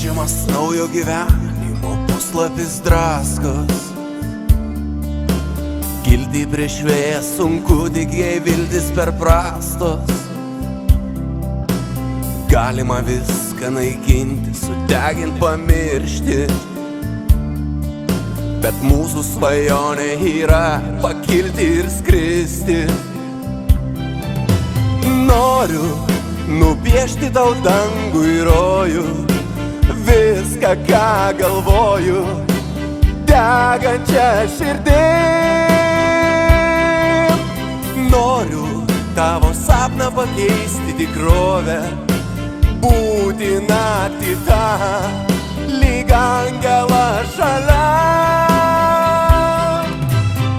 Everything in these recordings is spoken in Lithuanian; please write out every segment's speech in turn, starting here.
Verčiamas naujo gyvenimo puslapis draskos. Gildi prieš vėją sunku, tik jei viltis per prastos. Galima viską naikinti, sudegint, pamiršti, bet mūsų svajonė yra pakilti ir skristi. Noriu nupiešti tau dangų ir rojų, viską, ką galvoju, degančią širdim. Noriu tavo sapną pakeisti tikrovę, būti naktį tą, lyg angelas šalia.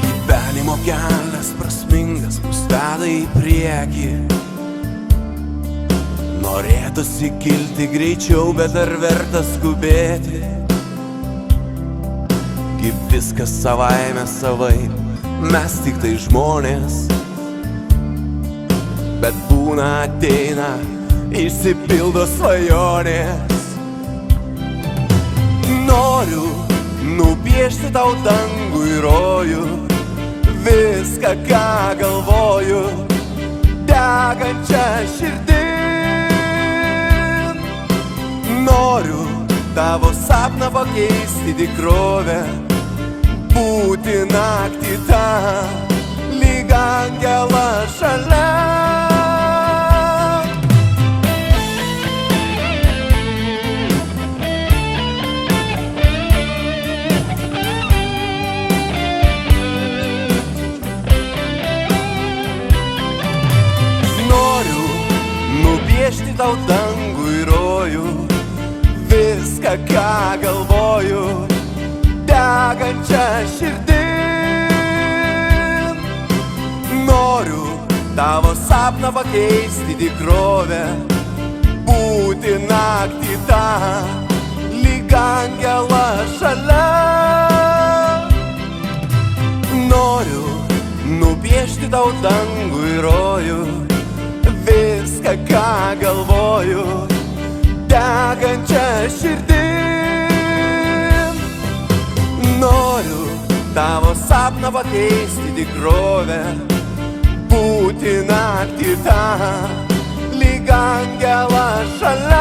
Gyvenimo kelias prasmingas mus veda į priekį. Norėtųsi kilti greičiau, bet ar verta skubėti? Kaip viskas savaime savaip, mes tik tai žmonės. Bet būna ateina, išsipildo svajonės. Noriu nupiešti tau dangų ir rojų, viską, ką galvoju, degančią širdim. Noriu tavo sapną pakeisti tikrovę, būti naktį tą, lyg angelas šalia. Noriu nupiešti tau dangų ir rojų, viską, ką galvoju, degančią širdim. Noriu tavo sapną pakeisti tikrovę, būti naktį tą, lyg angelas šalia. Noriu nupiešti tau dangų ir rojų, viską, ką galvoju, degančią širdim. Noriu tavo sapną pakeisti tikrovę, būti naktį tą, lyg angelas šalia.